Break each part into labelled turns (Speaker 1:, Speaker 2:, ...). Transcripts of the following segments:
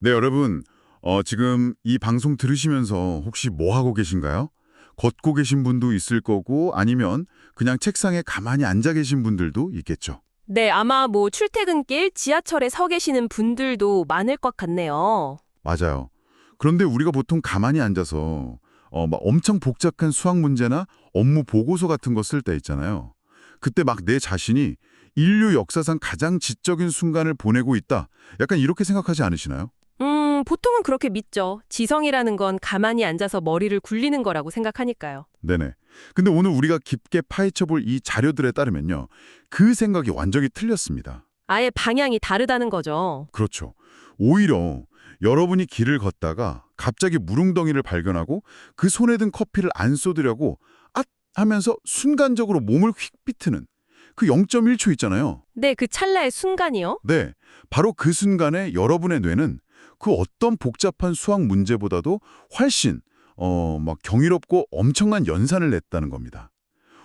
Speaker 1: 네, 여러분. 지금 이 방송 들으시면서 혹시 뭐 하고 계신가요? 걷고 계신 분도 있을 거고 아니면 그냥 책상에 가만히 앉아 계신 분들도 있겠죠.
Speaker 2: 네, 아마 출퇴근길 지하철에 서 계시는 분들도 많을 것 같네요.
Speaker 1: 맞아요. 그런데 우리가 보통 가만히 앉아서 막 엄청 복잡한 수학 문제나 업무 보고서 같은 거 쓸 때 있잖아요. 그때 막 내 자신이 인류 역사상 가장 지적인 순간을 보내고 있다. 약간 이렇게 생각하지 않으시나요?
Speaker 2: 보통은 그렇게 믿죠. 지성이라는 건 가만히 앉아서 머리를 굴리는 거라고 생각하니까요.
Speaker 1: 네네. 근데 오늘 우리가 깊게 파헤쳐 볼 이 자료들에 따르면요. 그 생각이 완전히 틀렸습니다.
Speaker 2: 아예 방향이 다르다는 거죠.
Speaker 1: 그렇죠. 오히려 여러분이 길을 걷다가 갑자기 물웅덩이를 발견하고 그 손에 든 커피를 안 쏟으려고 앗 하면서 순간적으로 몸을 휙 비트는 그 0.1초 있잖아요.
Speaker 2: 네, 그 찰나의 순간이요.
Speaker 1: 네. 바로 그 순간에 여러분의 뇌는 그 어떤 복잡한 수학 문제보다도 훨씬 막 경이롭고 엄청난 연산을 냈다는 겁니다.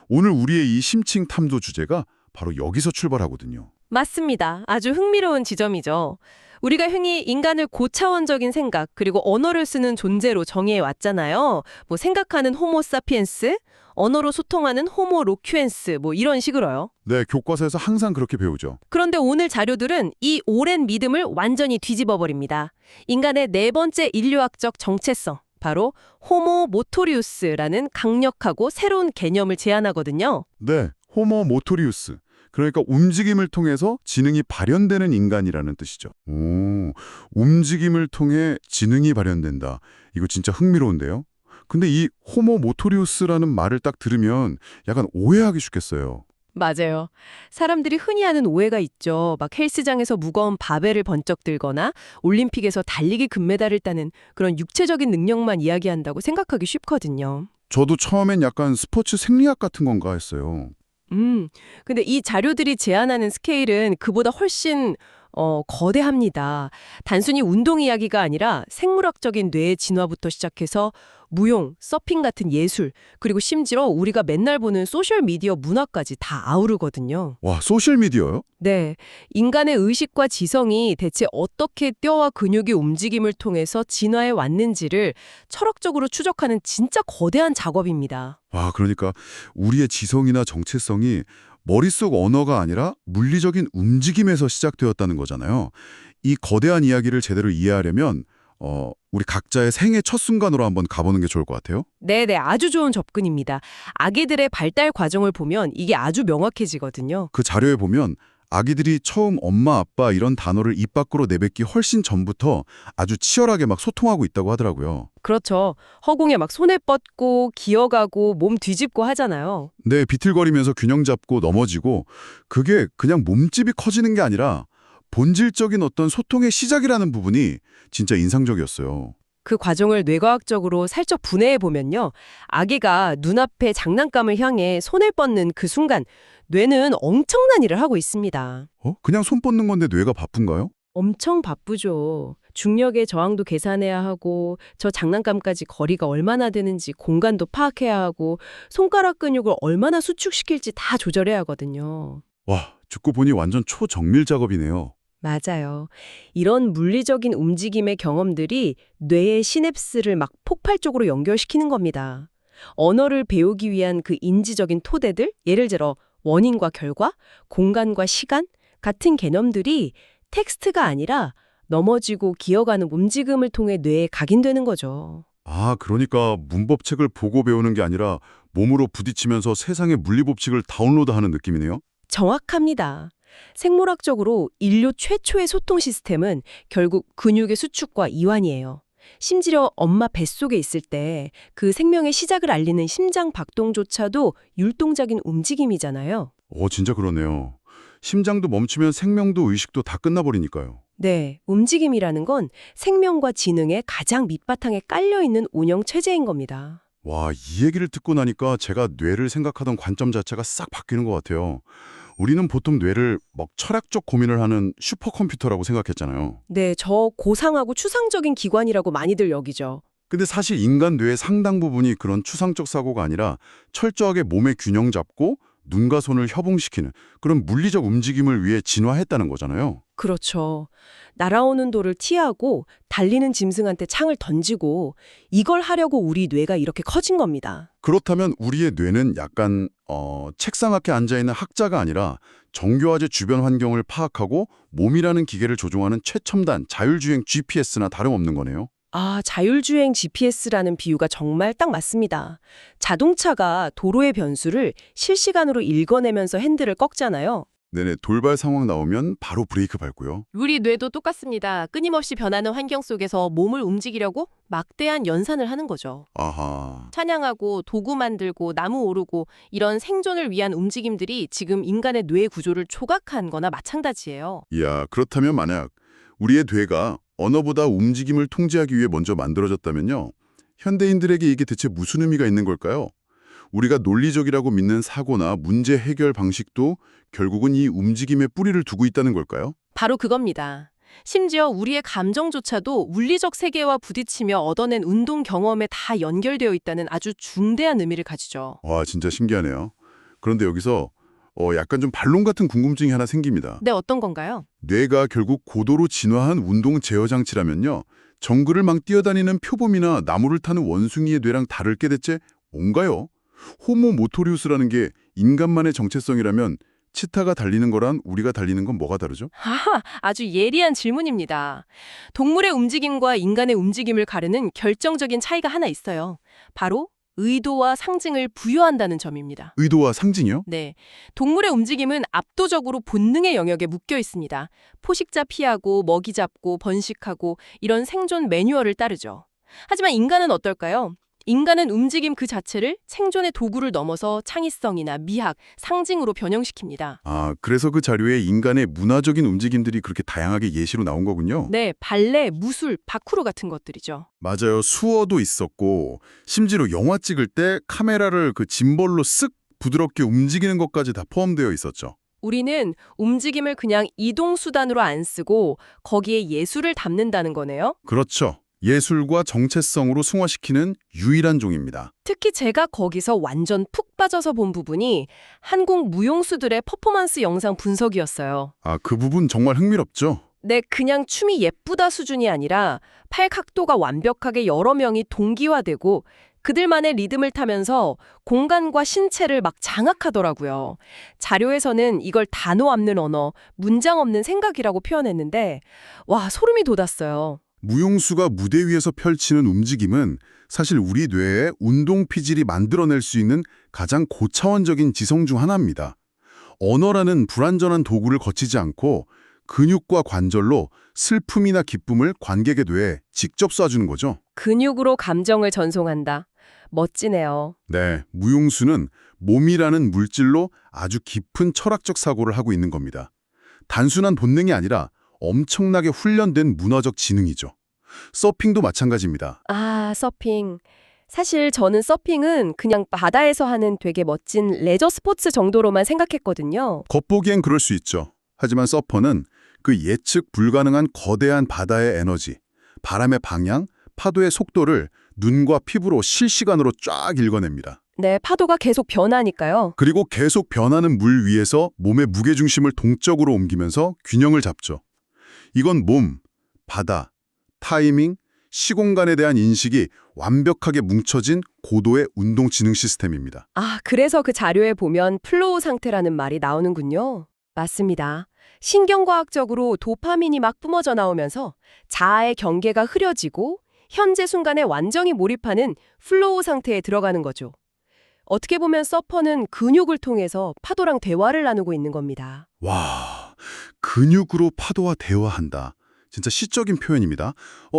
Speaker 1: 오늘 우리의 이 심층 탐도 주제가 바로 여기서 출발하거든요.
Speaker 2: 맞습니다. 아주 흥미로운 지점이죠. 우리가 흔히 인간을 고차원적인 생각, 그리고 언어를 쓰는 존재로 정의해 왔잖아요. 생각하는 호모 사피엔스, 언어로 소통하는 호모 로큐엔스, 이런 식으로요.
Speaker 1: 네, 교과서에서 항상 그렇게 배우죠.
Speaker 2: 그런데 오늘 자료들은 이 오랜 믿음을 완전히 뒤집어 버립니다. 인간의 네 번째 인류학적 정체성, 바로 호모 모토리우스라는 강력하고 새로운 개념을 제안하거든요.
Speaker 1: 네, 호모 모토리우스. 그러니까 움직임을 통해서 지능이 발현되는 인간이라는 뜻이죠. 오, 움직임을 통해 지능이 발현된다. 이거 진짜 흥미로운데요? 근데 이 호모 모토리우스라는 말을 딱 들으면 약간 오해하기 쉽겠어요.
Speaker 2: 맞아요. 사람들이 흔히 하는 오해가 있죠. 막 헬스장에서 무거운 바벨을 번쩍 들거나 올림픽에서 달리기 금메달을 따는 그런 육체적인 능력만 이야기한다고 생각하기 쉽거든요.
Speaker 1: 저도 처음엔 약간 스포츠 생리학 같은 건가 했어요.
Speaker 2: 음, 근데 이 자료들이 제안하는 스케일은 그보다 훨씬 거대합니다. 단순히 운동 이야기가 아니라 생물학적인 뇌의 진화부터 시작해서 무용, 서핑 같은 예술, 그리고 심지어 우리가 맨날 보는 소셜미디어 문화까지 다 아우르거든요.
Speaker 1: 와, 소셜미디어요?
Speaker 2: 네, 인간의 의식과 지성이 대체 어떻게 뼈와 근육의 움직임을 통해서 진화해 왔는지를 철학적으로 추적하는 진짜 거대한 작업입니다.
Speaker 1: 와, 그러니까 우리의 지성이나 정체성이 머릿속 언어가 아니라 물리적인 움직임에서 시작되었다는 거잖아요. 이 거대한 이야기를 제대로 이해하려면 우리 각자의 생애 첫 순간으로 한번 가보는 게 좋을 것 같아요.
Speaker 2: 네네, 아주 좋은 접근입니다. 아기들의 발달 과정을 보면 이게 아주 명확해지거든요.
Speaker 1: 그 자료에 보면 아기들이 처음 엄마, 아빠 이런 단어를 입 밖으로 내뱉기 훨씬 전부터 아주 치열하게 막 소통하고 있다고 하더라고요.
Speaker 2: 그렇죠. 허공에 막 손에 뻗고 기어가고 몸 뒤집고 하잖아요.
Speaker 1: 네, 비틀거리면서 균형 잡고 넘어지고 그게 그냥 몸집이 커지는 게 아니라 본질적인 어떤 소통의 시작이라는 부분이 진짜 인상적이었어요.
Speaker 2: 그 과정을 뇌과학적으로 살짝 분해해 보면요. 아기가 눈앞에 장난감을 향해 손을 뻗는 그 순간 뇌는 엄청난 일을 하고 있습니다.
Speaker 1: 그냥 손 뻗는 건데 뇌가 바쁜가요?
Speaker 2: 엄청 바쁘죠. 중력의 저항도 계산해야 하고 저 장난감까지 거리가 얼마나 되는지 공간도 파악해야 하고 손가락 근육을 얼마나 수축시킬지 다 조절해야 하거든요.
Speaker 1: 와, 듣고 보니 완전 초정밀 작업이네요.
Speaker 2: 맞아요. 이런 물리적인 움직임의 경험들이 뇌의 시냅스를 막 폭발적으로 연결시키는 겁니다. 언어를 배우기 위한 그 인지적인 토대들, 예를 들어 원인과 결과, 공간과 시간 같은 개념들이 텍스트가 아니라 넘어지고 기어가는 움직임을 통해 뇌에 각인되는 거죠.
Speaker 1: 아, 그러니까 문법책을 보고 배우는 게 아니라 몸으로 부딪히면서 세상의 물리법칙을 다운로드하는 느낌이네요.
Speaker 2: 정확합니다. 생물학적으로 인류 최초의 소통 시스템은 결국 근육의 수축과 이완이에요. 심지어 엄마 뱃속에 있을 때 그 생명의 시작을 알리는 심장 박동조차도 율동적인 움직임이잖아요.
Speaker 1: 진짜 그러네요. 심장도 멈추면 생명도 의식도 다 끝나버리니까요.
Speaker 2: 네, 움직임이라는 건 생명과 지능의 가장 밑바탕에 깔려있는 운영 체제인 겁니다.
Speaker 1: 와, 이 얘기를 듣고 나니까 제가 뇌를 생각하던 관점 자체가 싹 바뀌는 것 같아요. 우리는 보통 뇌를 막 철학적 고민을 하는 슈퍼컴퓨터라고 생각했잖아요.
Speaker 2: 네, 저 고상하고 추상적인 기관이라고 많이들 여기죠.
Speaker 1: 근데 사실 인간 뇌의 상당 부분이 그런 추상적 사고가 아니라 철저하게 몸의 균형 잡고 눈과 손을 협응시키는 그런 물리적 움직임을 위해 진화했다는 거잖아요.
Speaker 2: 그렇죠. 날아오는 돌을 티하고 달리는 짐승한테 창을 던지고 이걸 하려고 우리 뇌가 이렇게 커진 겁니다.
Speaker 1: 그렇다면 우리의 뇌는 약간 책상 앞에 앉아있는 학자가 아니라 정교화제 주변 환경을 파악하고 몸이라는 기계를 조종하는 최첨단 자율주행 GPS나 다름없는 거네요.
Speaker 2: 아, 자율주행 GPS라는 비유가 정말 딱 맞습니다. 자동차가 도로의 변수를 실시간으로 읽어내면서 핸들을 꺾잖아요.
Speaker 1: 네네, 돌발 상황 나오면 바로 브레이크 밟고요.
Speaker 3: 우리 뇌도 똑같습니다. 끊임없이 변하는 환경 속에서 몸을 움직이려고 막대한 연산을 하는 거죠.
Speaker 1: 아하.
Speaker 3: 사냥하고 도구 만들고 나무 오르고 이런 생존을 위한 움직임들이 지금 인간의 뇌 구조를 조각한 거나 마찬가지예요.
Speaker 1: 이야, 그렇다면 만약 우리의 뇌가 언어보다 움직임을 통제하기 위해 먼저 만들어졌다면요. 현대인들에게 이게 대체 무슨 의미가 있는 걸까요? 우리가 논리적이라고 믿는 사고나 문제 해결 방식도 결국은 이 움직임에 뿌리를 두고 있다는 걸까요?
Speaker 3: 바로 그겁니다. 심지어 우리의 감정조차도 물리적 세계와 부딪히며 얻어낸 운동 경험에 다 연결되어 있다는 아주 중대한 의미를 가지죠.
Speaker 1: 와, 진짜 신기하네요. 그런데 여기서 약간 좀 반론 같은 궁금증이 하나 생깁니다.
Speaker 3: 네, 어떤 건가요?
Speaker 1: 뇌가 결국 고도로 진화한 운동 제어 장치라면요. 정글을 막 뛰어다니는 표범이나 나무를 타는 원숭이의 뇌랑 다를 게 대체 뭔가요? 호모 모토리우스라는 게 인간만의 정체성이라면 치타가 달리는 거랑 우리가 달리는 건 뭐가 다르죠?
Speaker 3: 하하, 아주 예리한 질문입니다. 동물의 움직임과 인간의 움직임을 가르는 결정적인 차이가 하나 있어요. 바로 의도와 상징을 부여한다는 점입니다.
Speaker 1: 의도와 상징이요?
Speaker 3: 네, 동물의 움직임은 압도적으로 본능의 영역에 묶여 있습니다. 포식자 피하고 먹이 잡고 번식하고 이런 생존 매뉴얼을 따르죠. 하지만 인간은 어떨까요? 인간은 움직임 그 자체를 생존의 도구를 넘어서 창의성이나 미학, 상징으로 변형시킵니다.
Speaker 1: 아, 그래서 그 자료에 인간의 문화적인 움직임들이 그렇게 다양하게 예시로 나온 거군요.
Speaker 3: 네, 발레, 무술, 바쿠르 같은 것들이죠.
Speaker 1: 맞아요. 수어도 있었고 심지어 영화 찍을 때 카메라를 그 짐벌로 쓱 부드럽게 움직이는 것까지 다 포함되어 있었죠.
Speaker 3: 우리는 움직임을 그냥 이동수단으로 안 쓰고 거기에 예술을 담는다는 거네요.
Speaker 1: 그렇죠. 예술과 정체성으로 승화시키는 유일한 종입니다.
Speaker 3: 특히 제가 거기서 완전 푹 빠져서 본 부분이 한국 무용수들의 퍼포먼스 영상 분석이었어요.
Speaker 1: 아, 그 부분 정말 흥미롭죠?
Speaker 3: 네, 그냥 춤이 예쁘다 수준이 아니라 팔 각도가 완벽하게 여러 명이 동기화되고 그들만의 리듬을 타면서 공간과 신체를 막 장악하더라고요. 자료에서는 이걸 단어 없는 언어, 문장 없는 생각이라고 표현했는데 와, 소름이 돋았어요.
Speaker 1: 무용수가 무대 위에서 펼치는 움직임은 사실 우리 뇌의 운동 피질이 만들어낼 수 있는 가장 고차원적인 지성 중 하나입니다. 언어라는 불완전한 도구를 거치지 않고 근육과 관절로 슬픔이나 기쁨을 관객의 뇌에 직접 쏴주는 거죠.
Speaker 3: 근육으로 감정을 전송한다. 멋지네요.
Speaker 1: 네, 무용수는 몸이라는 물질로 아주 깊은 철학적 사고를 하고 있는 겁니다. 단순한 본능이 아니라 엄청나게 훈련된 문화적 지능이죠. 서핑도 마찬가지입니다.
Speaker 3: 아, 서핑. 사실 저는 서핑은 그냥 바다에서 하는 되게 멋진 레저 스포츠 정도로만 생각했거든요.
Speaker 1: 겉보기엔 그럴 수 있죠. 하지만 서퍼는 그 예측 불가능한 거대한 바다의 에너지, 바람의 방향, 파도의 속도를 눈과 피부로 실시간으로 쫙 읽어냅니다.
Speaker 3: 네, 파도가 계속 변하니까요.
Speaker 1: 그리고 계속 변하는 물 위에서 몸의 무게중심을 동적으로 옮기면서 균형을 잡죠. 이건 몸, 바다, 타이밍, 시공간에 대한 인식이 완벽하게 뭉쳐진 고도의 운동 지능 시스템입니다.
Speaker 3: 아, 그래서 그 자료에 보면 플로우 상태라는 말이 나오는군요. 맞습니다. 신경과학적으로 도파민이 막 뿜어져 나오면서 자아의 경계가 흐려지고 현재 순간에 완전히 몰입하는 플로우 상태에 들어가는 거죠. 어떻게 보면 서퍼는 근육을 통해서 파도랑 대화를 나누고 있는 겁니다.
Speaker 1: 와, 근육으로 파도와 대화한다. 진짜 시적인 표현입니다.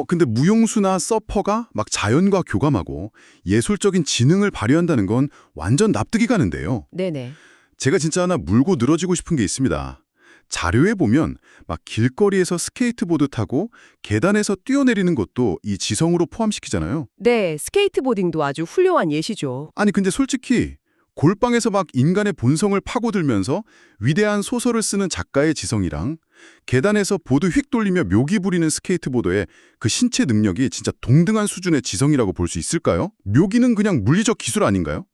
Speaker 1: 근데 무용수나 서퍼가 막 자연과 교감하고 예술적인 지능을 발휘한다는 건 완전 납득이 가는데요.
Speaker 3: 네네.
Speaker 1: 제가 진짜 하나 물고 늘어지고 싶은 게 있습니다. 자료에 보면 막 길거리에서 스케이트보드 타고 계단에서 뛰어내리는 것도 이 지성으로 포함시키잖아요.
Speaker 3: 네, 스케이트보딩도 아주 훌륭한 예시죠.
Speaker 1: 아니 근데 솔직히 골방에서 막 인간의 본성을 파고들면서 위대한 소설을 쓰는 작가의 지성이랑 계단에서 보드 휙 돌리며 묘기 부리는 스케이트보더의 그 신체 능력이 진짜 동등한 수준의 지성이라고 볼 수 있을까요? 묘기는 그냥 물리적 기술 아닌가요?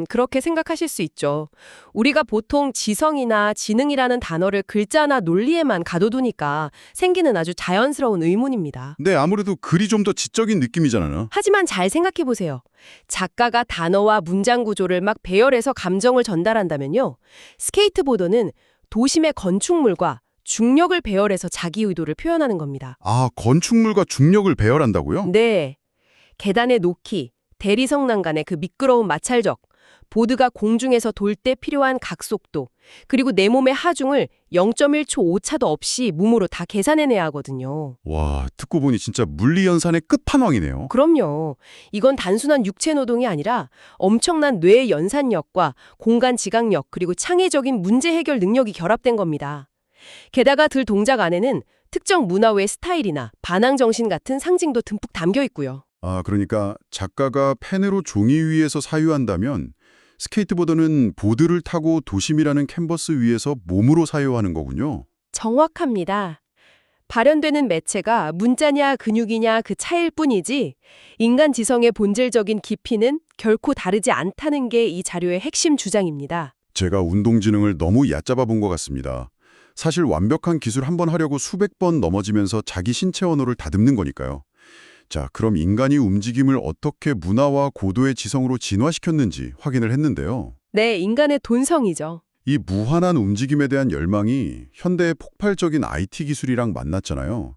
Speaker 3: 그렇게 생각하실 수 있죠. 우리가 보통 지성이나 지능이라는 단어를 글자나 논리에만 가둬두니까 생기는 아주 자연스러운 의문입니다.
Speaker 1: 네, 아무래도 글이 좀 더 지적인 느낌이잖아요.
Speaker 3: 하지만 잘 생각해 보세요. 작가가 단어와 문장 구조를 막 배열해서 감정을 전달한다면요. 스케이트보더는 도심의 건축물과 중력을 배열해서 자기 의도를 표현하는 겁니다.
Speaker 1: 아, 건축물과 중력을 배열한다고요?
Speaker 3: 네. 계단의 높이, 대리석 난간의 그 미끄러운 마찰적, 보드가 공중에서 돌 때 필요한 각속도, 그리고 내 몸의 하중을 0.1초 오차도 없이 몸으로 다 계산해내야 하거든요.
Speaker 1: 와, 듣고 보니 진짜 물리연산의 끝판왕이네요.
Speaker 3: 그럼요. 이건 단순한 육체 노동이 아니라 엄청난 뇌의 연산력과 공간 지각력 그리고 창의적인 문제 해결 능력이 결합된 겁니다. 게다가 들 동작 안에는 특정 문화의 스타일이나 반항 정신 같은 상징도 듬뿍 담겨 있고요.
Speaker 1: 아, 그러니까 작가가 펜으로 종이 위에서 사유한다면 스케이트보드는 보드를 타고 도심이라는 캔버스 위에서 몸으로 사유하는 거군요.
Speaker 3: 정확합니다. 발현되는 매체가 문자냐 근육이냐 그 차이일 뿐이지 인간 지성의 본질적인 깊이는 결코 다르지 않다는 게 이 자료의 핵심 주장입니다.
Speaker 1: 제가 운동지능을 너무 얕잡아 본 것 같습니다. 사실 완벽한 기술 한 번 하려고 수백 번 넘어지면서 자기 신체 언어를 다듬는 거니까요. 자, 그럼 인간이 움직임을 어떻게 문화와 고도의 지성으로 진화시켰는지 확인을 했는데요.
Speaker 3: 네, 인간의 돈성이죠.
Speaker 1: 이 무한한 움직임에 대한 열망이 현대의 폭발적인 IT 기술이랑 만났잖아요.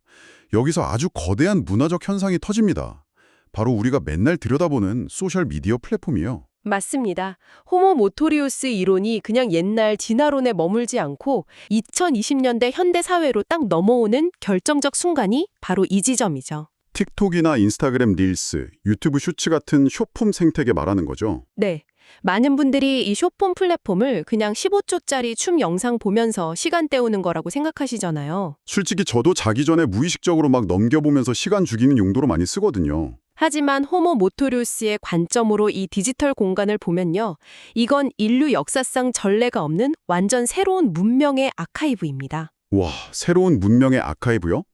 Speaker 1: 여기서 아주 거대한 문화적 현상이 터집니다. 바로 우리가 맨날 들여다보는 소셜미디어 플랫폼이요.
Speaker 3: 맞습니다. 호모 모토리우스 이론이 그냥 옛날 진화론에 머물지 않고 2020년대 현대 사회로 딱 넘어오는 결정적 순간이 바로 이 지점이죠.
Speaker 1: 틱톡이나 인스타그램 릴스, 유튜브 슈츠 같은 숏폼 생태계 말하는 거죠.
Speaker 3: 네. 많은 분들이 이 숏폼 플랫폼을 그냥 15초짜리 춤 영상 보면서 시간 때우는 거라고 생각하시잖아요.
Speaker 1: 솔직히 저도 자기 전에 무의식적으로 막 넘겨보면서 시간 죽이는 용도로 많이 쓰거든요.
Speaker 3: 하지만 호모 모토리우스의 관점으로 이 디지털 공간을 보면요. 이건 인류 역사상 전례가 없는 완전 새로운 문명의 아카이브입니다.
Speaker 1: 와, 새로운 문명의 아카이브요?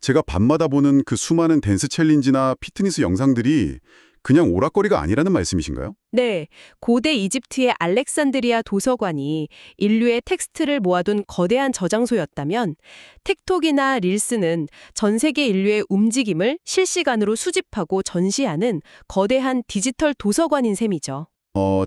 Speaker 1: 제가 밤마다 보는 그 수많은 댄스 챌린지나 피트니스 영상들이 그냥 오락거리가 아니라는 말씀이신가요?
Speaker 3: 네, 고대 이집트의 알렉산드리아 도서관이 인류의 텍스트를 모아둔 거대한 저장소였다면 틱톡이나 릴스는 전 세계 인류의 움직임을 실시간으로 수집하고 전시하는 거대한 디지털 도서관인 셈이죠.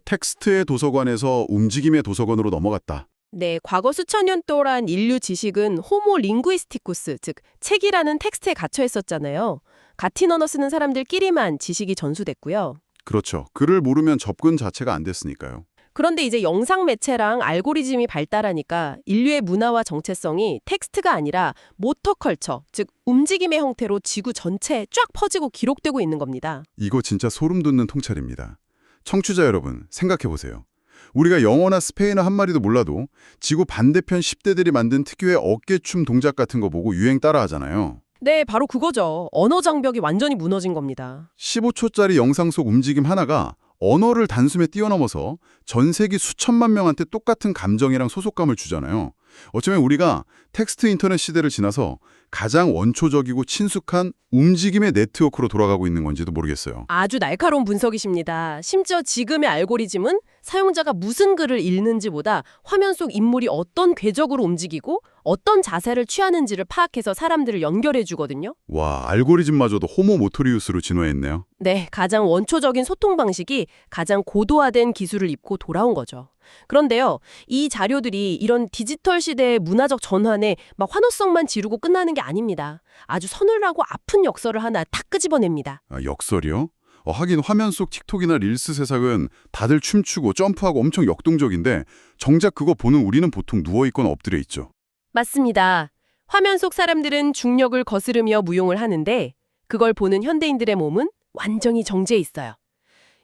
Speaker 1: 텍스트의 도서관에서 움직임의 도서관으로 넘어갔다.
Speaker 3: 네, 과거 수천 년 동안 인류 지식은 호모 링구이스티쿠스, 즉 책이라는 텍스트에 갇혀 있었잖아요. 같은 언어 쓰는 사람들끼리만 지식이 전수됐고요.
Speaker 1: 그렇죠. 글을 모르면 접근 자체가 안 됐으니까요.
Speaker 3: 그런데 이제 영상 매체랑 알고리즘이 발달하니까 인류의 문화와 정체성이 텍스트가 아니라 모터컬처, 즉 움직임의 형태로 지구 전체에 쫙 퍼지고 기록되고 있는 겁니다.
Speaker 1: 이거 진짜 소름 돋는 통찰입니다. 청취자 여러분, 생각해보세요. 우리가 영어나 스페인어 한 마리도 몰라도 지구 반대편 10대들이 만든 특유의 어깨춤 동작 같은 거 보고 유행 따라하잖아요.
Speaker 3: 네, 바로 그거죠. 언어 장벽이 완전히 무너진 겁니다.
Speaker 1: 15초짜리 영상 속 움직임 하나가 언어를 단숨에 뛰어넘어서 전 세계 수천만 명한테 똑같은 감정이랑 소속감을 주잖아요. 어쩌면 우리가 텍스트 인터넷 시대를 지나서 가장 원초적이고 친숙한 움직임의 네트워크로 돌아가고 있는 건지도 모르겠어요.
Speaker 3: 아주 날카로운 분석이십니다. 심지어 지금의 알고리즘은 사용자가 무슨 글을 읽는지보다 화면 속 인물이 어떤 궤적으로 움직이고 어떤 자세를 취하는지를 파악해서 사람들을 연결해 주거든요.
Speaker 1: 와, 알고리즘마저도 호모 모토리우스로 진화했네요.
Speaker 3: 네, 가장 원초적인 소통 방식이 가장 고도화된 기술을 입고 돌아온 거죠. 그런데요, 이 자료들이 이런 디지털 시대의 문화적 전환에 막 환호성만 지르고 끝나는 게 아닙니다. 아주 서늘하고 아픈 역설을 하나 탁 끄집어냅니다.
Speaker 1: 아, 역설이요? 하긴 화면 속 틱톡이나 릴스 세상은 다들 춤추고 점프하고 엄청 역동적인데 정작 그거 보는 우리는 보통 누워있거나 엎드려 있죠.
Speaker 3: 맞습니다. 화면 속 사람들은 중력을 거스르며 무용을 하는데 그걸 보는 현대인들의 몸은 완전히 정지해 있어요.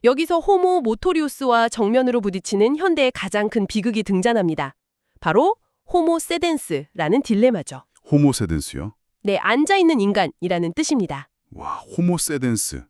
Speaker 3: 여기서 호모 모토리우스와 정면으로 부딪히는 현대의 가장 큰 비극이 등장합니다. 바로 호모 세덴스라는 딜레마죠.
Speaker 1: 호모 세덴스요?
Speaker 3: 네, 앉아있는 인간이라는 뜻입니다.
Speaker 1: 와, 호모 세덴스.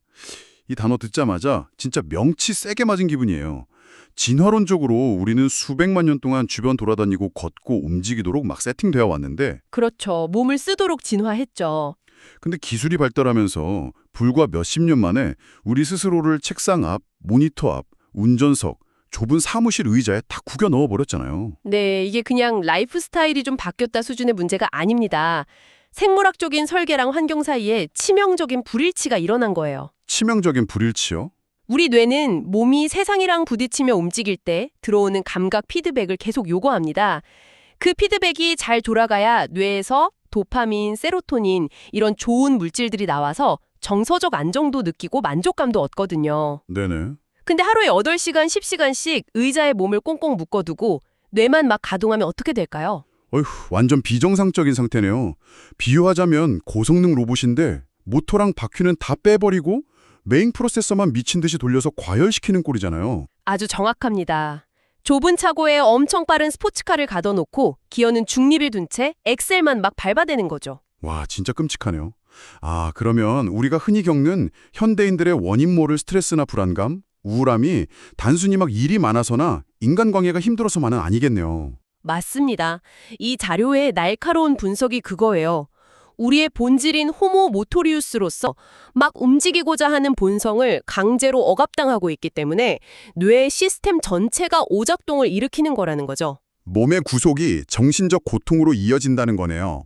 Speaker 1: 이 단어 듣자마자 진짜 명치 세게 맞은 기분이에요. 진화론적으로 우리는 수백만 년 동안 주변 돌아다니고 걷고 움직이도록 막 세팅되어 왔는데
Speaker 3: 그렇죠. 몸을 쓰도록 진화했죠.
Speaker 1: 근데 기술이 발달하면서 불과 몇십 년 만에 우리 스스로를 책상 앞, 모니터 앞, 운전석, 좁은 사무실 의자에 다 구겨 넣어버렸잖아요.
Speaker 3: 네, 이게 그냥 라이프 스타일이 좀 바뀌었다 수준의 문제가 아닙니다. 생물학적인 설계랑 환경 사이에 치명적인 불일치가 일어난 거예요.
Speaker 1: 치명적인 불일치요?
Speaker 3: 우리 뇌는 몸이 세상이랑 부딪히며 움직일 때 들어오는 감각 피드백을 계속 요구합니다. 그 피드백이 잘 돌아가야 뇌에서 도파민, 세로토닌 이런 좋은 물질들이 나와서 정서적 안정도 느끼고 만족감도 얻거든요.
Speaker 1: 네네.
Speaker 3: 근데 하루에 8시간, 10시간씩 의자에 몸을 꽁꽁 묶어두고 뇌만 막 가동하면 어떻게 될까요?
Speaker 1: 어휴, 완전 비정상적인 상태네요. 비유하자면 고성능 로봇인데 모터랑 바퀴는 다 빼버리고 메인 프로세서만 미친 듯이 돌려서 과열시키는 꼴이잖아요.
Speaker 3: 아주 정확합니다. 좁은 차고에 엄청 빠른 스포츠카를 가둬놓고 기어는 중립을 둔 채 엑셀만 막 밟아대는 거죠.
Speaker 1: 와, 진짜 끔찍하네요. 아, 그러면 우리가 흔히 겪는 현대인들의 원인 모를 스트레스나 불안감, 우울함이 단순히 막 일이 많아서나 인간관계가 힘들어서만은 아니겠네요.
Speaker 3: 맞습니다. 이 자료의 날카로운 분석이 그거예요. 우리의 본질인 호모 모토리우스로서 막 움직이고자 하는 본성을 강제로 억압당하고 있기 때문에 뇌 시스템 전체가 오작동을 일으키는 거라는 거죠.
Speaker 1: 몸의 구속이 정신적 고통으로 이어진다는 거네요.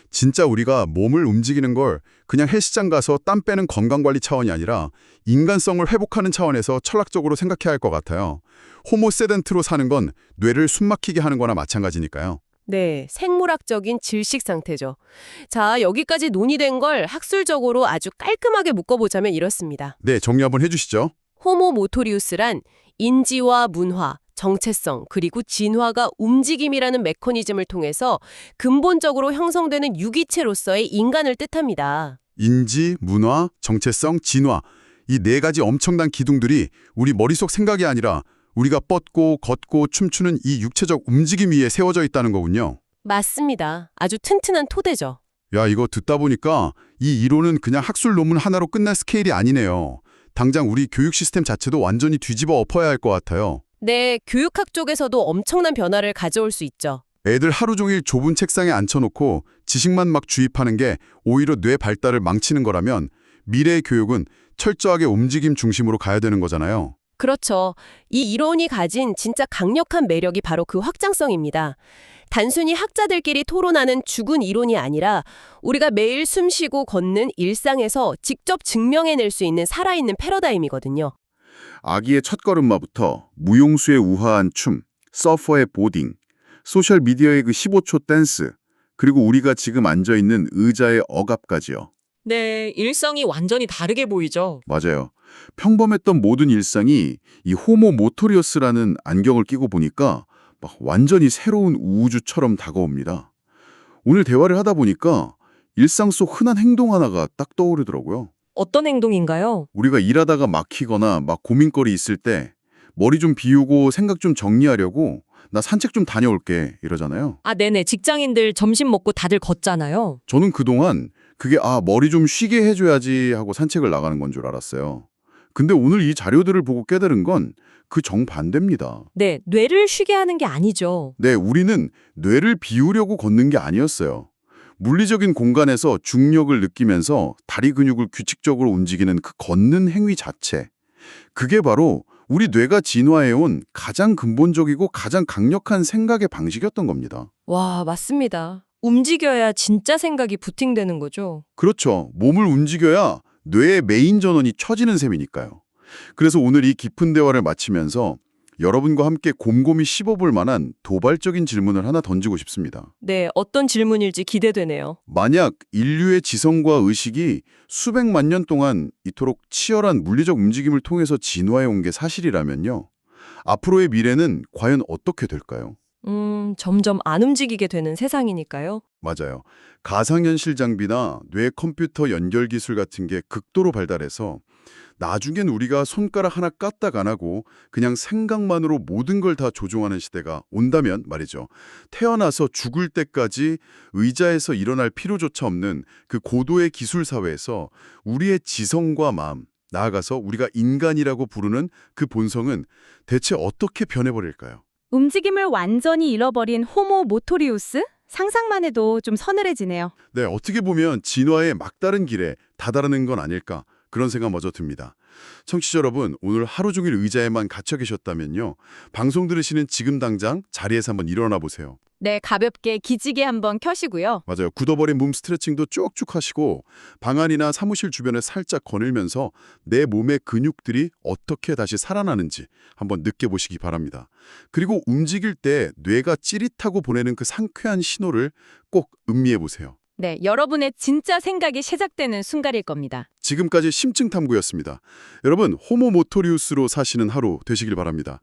Speaker 1: 진짜 우리가 몸을 움직이는 걸 그냥 헬스장 가서 땀 빼는 건강관리 차원이 아니라 인간성을 회복하는 차원에서 철학적으로 생각해야 할 것 같아요. 호모 세덴트로 사는 건 뇌를 숨막히게 하는 거나 마찬가지니까요.
Speaker 3: 네, 생물학적인 질식 상태죠. 자, 여기까지 논의된 걸 학술적으로 아주 깔끔하게 묶어보자면 이렇습니다.
Speaker 1: 네, 정리 한번 해주시죠.
Speaker 3: 호모 모토리우스란 인지와 문화, 정체성, 그리고 진화가 움직임이라는 메커니즘을 통해서 근본적으로 형성되는 유기체로서의 인간을 뜻합니다.
Speaker 1: 인지, 문화, 정체성, 진화. 이 네 가지 엄청난 기둥들이 우리 머릿속 생각이 아니라 우리가 뻗고 걷고 춤추는 이 육체적 움직임 위에 세워져 있다는 거군요.
Speaker 3: 맞습니다. 아주 튼튼한 토대죠.
Speaker 1: 야, 이거 듣다 보니까 이 이론은 그냥 학술 논문 하나로 끝날 스케일이 아니네요. 당장 우리 교육 시스템 자체도 완전히 뒤집어 엎어야 할 것 같아요.
Speaker 3: 네, 교육학 쪽에서도 엄청난 변화를 가져올 수 있죠.
Speaker 1: 애들 하루 종일 좁은 책상에 앉혀놓고 지식만 막 주입하는 게 오히려 뇌 발달을 망치는 거라면 미래의 교육은 철저하게 움직임 중심으로 가야 되는 거잖아요.
Speaker 3: 그렇죠. 이 이론이 가진 진짜 강력한 매력이 바로 그 확장성입니다. 단순히 학자들끼리 토론하는 죽은 이론이 아니라 우리가 매일 숨쉬고 걷는 일상에서 직접 증명해낼 수 있는 살아있는 패러다임이거든요.
Speaker 4: 아기의 첫걸음마부터 무용수의 우아한 춤, 서퍼의 보딩, 소셜미디어의 그 15초 댄스, 그리고 우리가 지금 앉아있는 의자의 억압까지요.
Speaker 5: 네, 일상이 완전히 다르게 보이죠.
Speaker 4: 맞아요. 평범했던 모든 일상이 이 호모 모토리어스라는 안경을 끼고 보니까 막 완전히 새로운 우주처럼 다가옵니다. 오늘 대화를 하다 보니까 일상 속 흔한 행동 하나가 딱 떠오르더라고요.
Speaker 5: 어떤 행동인가요?
Speaker 4: 우리가 일하다가 막히거나 막 고민거리 있을 때 머리 좀 비우고 생각 좀 정리하려고 나 산책 좀 다녀올게 이러잖아요.
Speaker 5: 아, 네네. 직장인들 점심 먹고 다들 걷잖아요.
Speaker 4: 저는 그동안 그게 머리 좀 쉬게 해줘야지 하고 산책을 나가는 건 줄 알았어요. 근데 오늘 이 자료들을 보고 깨달은 건 그 정반대입니다.
Speaker 5: 네, 뇌를 쉬게 하는 게 아니죠.
Speaker 4: 네, 우리는 뇌를 비우려고 걷는 게 아니었어요. 물리적인 공간에서 중력을 느끼면서 다리 근육을 규칙적으로 움직이는 그 걷는 행위 자체. 그게 바로 우리 뇌가 진화해온 가장 근본적이고 가장 강력한 생각의 방식이었던 겁니다.
Speaker 5: 와, 맞습니다. 움직여야 진짜 생각이 부팅되는 거죠.
Speaker 4: 그렇죠. 몸을 움직여야 뇌의 메인 전원이 쳐지는 셈이니까요. 그래서 오늘 이 깊은 대화를 마치면서 여러분과 함께 곰곰이 씹어볼 만한 도발적인 질문을 하나 던지고 싶습니다.
Speaker 5: 네, 어떤 질문일지 기대되네요.
Speaker 4: 만약 인류의 지성과 의식이 수백만 년 동안 이토록 치열한 물리적 움직임을 통해서 진화해 온 게 사실이라면요. 앞으로의 미래는 과연 어떻게 될까요?
Speaker 5: 점점 안 움직이게 되는 세상이니까요.
Speaker 4: 맞아요. 가상현실 장비나 뇌 컴퓨터 연결 기술 같은 게 극도로 발달해서 나중엔 우리가 손가락 하나 까딱 안 하고 그냥 생각만으로 모든 걸 다 조종하는 시대가 온다면 말이죠. 태어나서 죽을 때까지 의자에서 일어날 필요조차 없는 그 고도의 기술 사회에서 우리의 지성과 마음, 나아가서 우리가 인간이라고 부르는 그 본성은 대체 어떻게 변해버릴까요?
Speaker 6: 움직임을 완전히 잃어버린 호모 모토리우스? 상상만 해도 좀 서늘해지네요.
Speaker 4: 네, 어떻게 보면 진화의 막다른 길에 다다르는 건 아닐까 그런 생각 마저 듭니다. 청취자 여러분, 오늘 하루 종일 의자에만 갇혀 계셨다면요. 방송 들으시는 지금 당장 자리에서 한번 일어나 보세요.
Speaker 6: 네, 가볍게 기지개 한번 켜시고요.
Speaker 4: 맞아요. 굳어버린 몸 스트레칭도 쭉쭉 하시고 방 안이나 사무실 주변을 살짝 거닐면서 내 몸의 근육들이 어떻게 다시 살아나는지 한번 느껴보시기 바랍니다. 그리고 움직일 때 뇌가 찌릿하고 보내는 그 상쾌한 신호를 꼭 음미해 보세요.
Speaker 6: 네, 여러분의 진짜 생각이 시작되는 순간일 겁니다.
Speaker 4: 지금까지 심층탐구였습니다. 여러분, 호모 모토리우스로 사시는 하루 되시길 바랍니다.